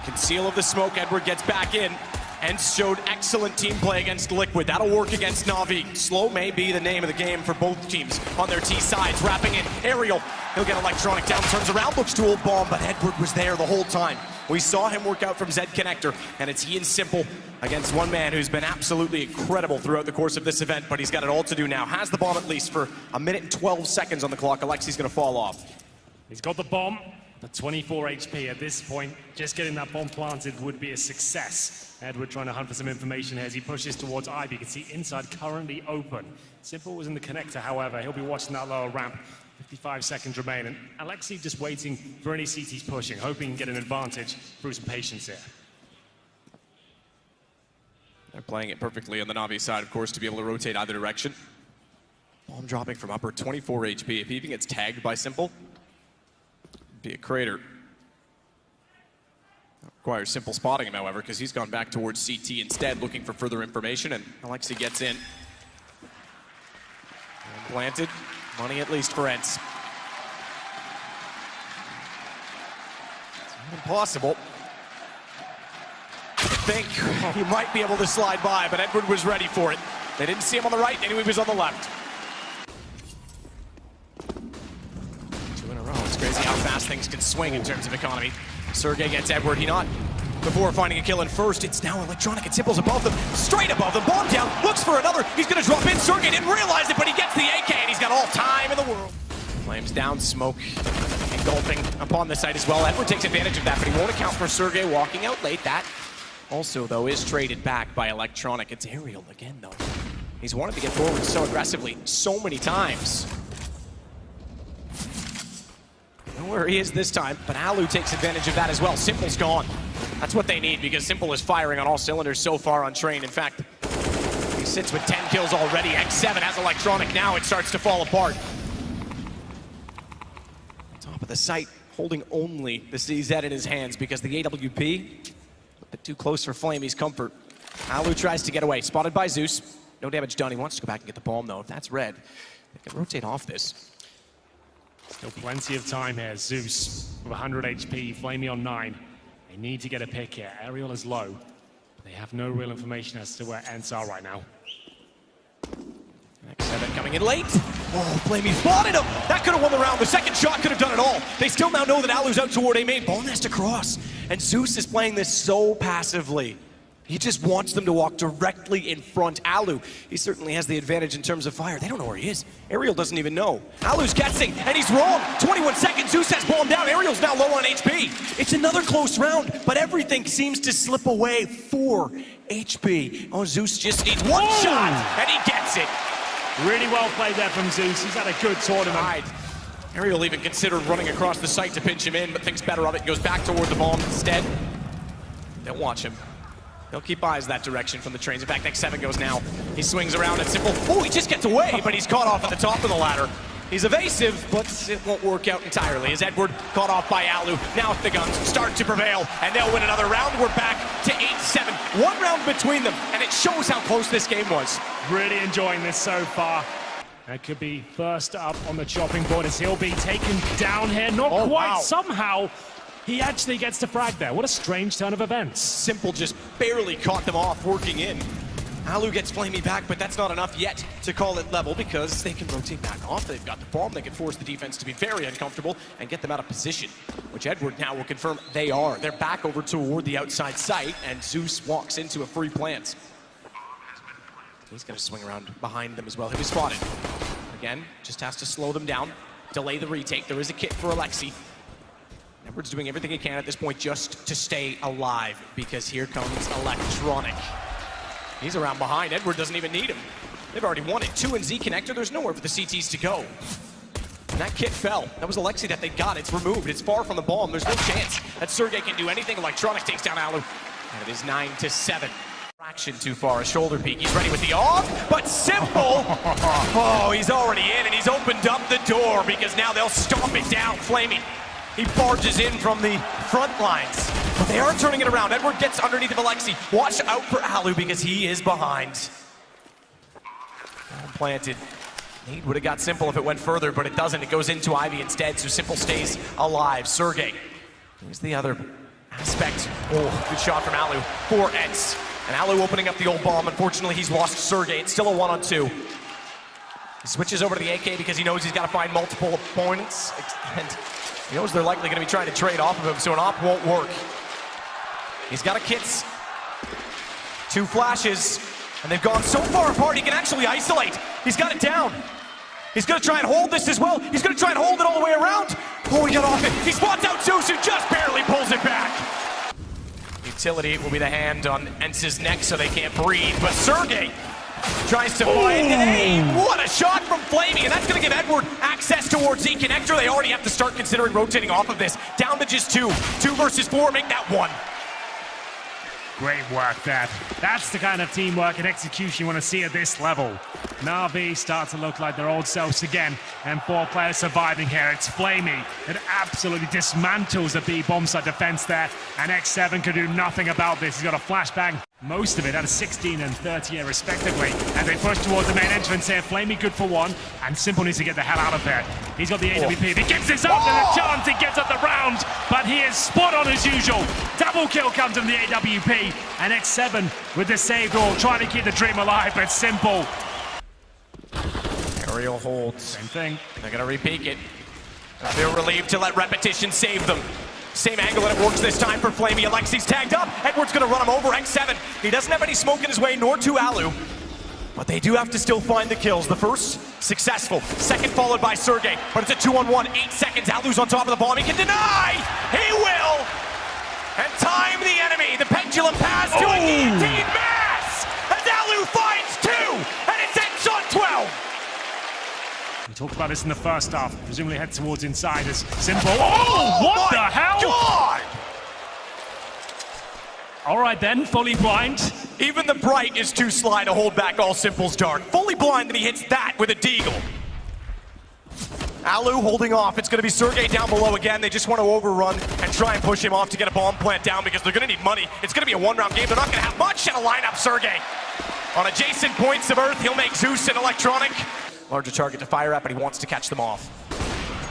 Conceal of the smoke, Edward gets back in. ENCE showed excellent team play against Liquid. That'll work against NaVi. Slow may be the name of the game for both teams on their T sides. Wrapping in Aerial. He'll get Electronic down, turns around, looks to ult bomb, but Edward was there the whole time. We saw him work out from Z Connector, and it's he and Simple against one man who's been absolutely incredible throughout the course of this event, but he's got it all to do now. Has the bomb at least for 1 minute and 12 seconds on the clock. Aleksi's gonna fall off. He's got the bomb, the 24 HP at this point. Just getting that bomb planted would be a success. Edward trying to hunt for some information here as he pushes towards Ivy. You can see inside currently open. Simple was in the connector, however. He'll be watching that lower ramp. 55 seconds remain, and Aleksi just waiting for any CTs pushing, hoping he can get an advantage through some patience here. They're playing it perfectly on the NaVi side, of course, to be able to rotate either direction. Bomb dropping from upper, 24 HP. If he even gets tagged by Simple, it'd be a crater. Requires Simple spotting him, however, because he's gone back towards CT instead, looking for further information, and Aleksi gets in. And planted. Money at least for ENCE. It's not impossible. I think he might be able to slide by, but Edward was ready for it. They didn't see him on the right, anyway he was on the left. 2 in a row. It's crazy how fast things can swing in terms of economy. Sergej gets Edward. He not before finding a kill in first. It's now Electronic and Simple's above them, straight above them. Bomb down, looks for another. He's gonna drop in. Sergej didn't realize it, but he gets the AK, and he's got all time in the world. Flames down, smoke engulfing upon the site as well. Edward takes advantage of that, but he won't account for Sergej walking out late. That also, though, is traded back by Electronic. It's Aerial again, though. He's wanted to get forward so aggressively, so many times. Know where he is this time, but Allu takes advantage of that as well. Simple's gone. That's what they need, because Simple is firing on all cylinders so far on Train. In fact, he sits with 10 kills already. X7 has Electronic now. It starts to fall apart. Top of the site, holding only the CZ in his hands because the AWP, a bit too close for flamie's comfort. Allu tries to get away. Spotted by Zeus. No damage done. He wants to go back and get the bomb, though. If that's red, they can rotate off this. Still plenty of time here. Zeus with 100 HP, flamie on 9. They need to get a pick here. Aerial is low, but they have no real information as to where ENCE are right now. X7 coming in late. Oh, flamie spotted him. That could have won the round. The second shot could have done it all. They still now know that Allu's out toward A main. Ball nest across. And Zeus is playing this so passively. He just wants them to walk directly in front. Allu, he certainly has the advantage in terms of fire. They don't know where he is. Aerial doesn't even know. Allu's guessing, and he's wrong. 21 seconds, Zeus has bomb down. Aerial's now low on HP. It's another close round, but everything seems to slip away. 4 HP. Oh, Zeus just needs one shot, and he gets it. Really well played there from Zeus. He's had a good tournament. Aerial even considered running across the site to pinch him in, but thinks better of it. Goes back toward the bomb instead. They'll watch him. They'll keep eyes that direction from the trains. In fact, X7 goes now. He swings around at Simple. Oh, he just gets away, but he's caught off at the top of the ladder. He's evasive, but it won't work out entirely as Edward caught off by Allu. Now the guns start to prevail, and they'll win another round. We're back to 8-7. 1 round between them, and it shows how close this game was. Really enjoying this so far. That could be first up on the chopping board as he'll be taken down here. Not quite. Wow. Somehow, he actually gets to frag there. What a strange turn of events. Simple just barely caught them off working in. Allu gets flamie back, but that's not enough yet to call it level because they can rotate back off. They've got the bomb. They can force the defense to be very uncomfortable and get them out of position, which Edward now will confirm they are. They're back over toward the outside site, and Zeus walks into a free plant. He's going to swing around behind them as well. He'll be spotted. Again, just has to slow them down, delay the retake. There is a kit for Aleksi. Edward's doing everything he can at this point just to stay alive because here comes Electronic. He's around behind. Edward doesn't even need him. They've already won it. 2 in Z connector. There's nowhere for the CTs to go. And that kit fell. That was Aleksi that they got. It's removed. It's far from the bomb. There's no chance that Sergej can do anything. Electronic takes down Allu. And it is 9-7. Fraction too far. A shoulder peek. He's ready with the off, but Simple. Oh, he's already in, and he's opened up the door because now they'll stomp it down. Flamie. He barges in from the front lines. But they are turning it around. Edward gets underneath of Aleksi. Watch out for Allu because he is behind. Planted. Need would have got Simple if it went further, but it doesn't. It goes into Ivy instead, so Simple stays alive. Sergej. Here's the other aspect. Oh, good shot from Allu for ENCE. And Allu opening up the old bomb. Unfortunately, he's lost Sergej. It's still a 1-on-2. He switches over to the AK because he knows he's got to find multiple opponents. And he knows they're likely going to be trying to trade off of him, so an op won't work. He's got a kits. 2 flashes. And they've gone so far apart, he can actually isolate. He's got it down. He's going to try and hold this as well. He's going to try and hold it all the way around. Oh, he got off it. He spots out Zeus, who just barely pulls it back. Utility will be the hand on ENCE's neck so they can't breathe. But Sergej tries to find an aim. What a shot from flamie, and that's going to give Edward access towards Z connector. They already have to start considering rotating off of this. Down to just 2. 2 versus 4, make that 1. Great work there. That's the kind of teamwork and execution you want to see at this level. NaVi start to look like their old selves again, and 4 players surviving here. It's flamie that absolutely dismantles the B bomb site defense there, and X7 can do nothing about this. He's got a flashbang, most of it out of 16 and 30 respectively, and they push towards the main entrance here. flamie good for 1, and Simple needs to get the hell out of there. He's got the AWP. He gives this up to the chance. He gives up the round, but he is spot on as usual. Double kill comes from the AWP, and X7 with the save goal, trying to keep the dream alive, but Simple. Aerial holds. Same thing. They're going to re-peek it. They're relieved to let repetition save them. Same angle, and it works this time for flamie. Aleksi's tagged up. Edward's going to run him over. X7. He doesn't have any smoke in his way, nor to Allu. But they do have to still find the kills. The first, successful. Second, followed by Sergej. But it's a 2-on-1. 8 seconds. Allu's on top of the bomb. He can deny. He will. And time the enemy. The pendulum pass to a guillotine mass. As Allu finds 2. And it's ENCE on 12. We talked about this in the first half. Presumably head towards inside as Simple. Oh, what the hell? God! All right then, fully blind. Even the Bright is too sly to hold back all Simple's dart. Fully blind, and he hits that with a deagle. Allu holding off. It's going to be Sergej down below again. They just want to overrun and try and push him off to get a bomb plant down because they're going to need money. It's going to be a 1-round game. They're not going to have much in a lineup. Sergej on adjacent points of Earth. He'll make Zeus an electronic. Larger target to fire at, but he wants to catch them off.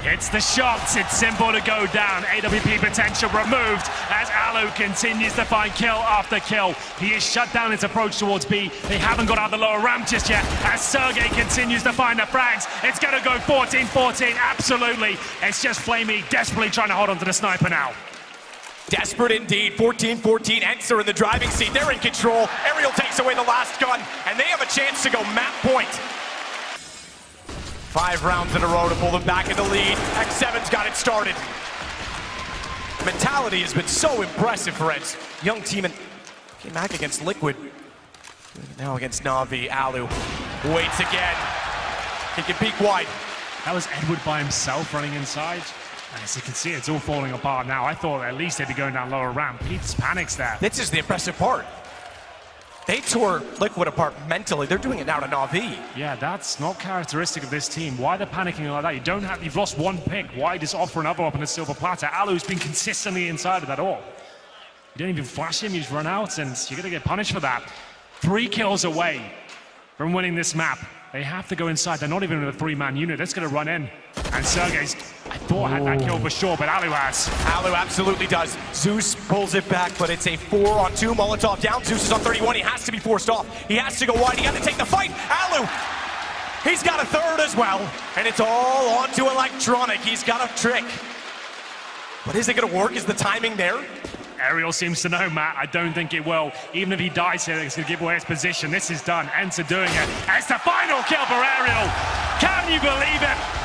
It's the shots. It's Simple to go down. AWP potential removed as Allu continues to find kill after kill. He is shut down his approach towards B. They haven't got out the lower ramp just yet as Sergej continues to find the frags. It's going to go 14-14. Absolutely. It's just flamie desperately trying to hold on to the sniper now. Desperate indeed. 14-14. ENCE are in the driving seat. They're in control. Aerial takes away the last gun, and they have a chance to go map point. 5 rounds in a row to pull them back in the lead. X7's got it started. Mentality has been so impressive for ENCE. Young team and came back against Liquid. Now against NaVi. Allu waits again. He can peek wide. That was Edward by himself running inside. As you can see, it's all falling apart now. I thought at least they'd be going down lower ramp. He just panics there. This is the impressive part. They tore Liquid apart mentally. They're doing it now to NaVi. Yeah, that's not characteristic of this team. Why they're panicking like that? You've lost 1 pick. Why just offer another up on a silver platter? Allu's been consistently inside of that all. You don't even flash him, you just run out, and you're gonna get punished for that. 3 kills away from winning this map. They have to go inside. They're not even in a 3-man unit. That's gonna run in. And Sergej's, I thought had that kill for sure, but Allu has. Allu absolutely does. Zeus pulls it back, but it's a 4-on-2. Molotov down. Zeus is on 31. He has to be forced off. He has to go wide. He got to take the fight. Allu, he's got a 3rd as well. And it's all onto electronic. He's got a trick. But is it going to work? Is the timing there? Aerial seems to know, Matt. I don't think it will. Even if he dies here, it's going to give away his position. This is done. ENCE are doing it. And it's the final kill for Aerial. Can you believe it?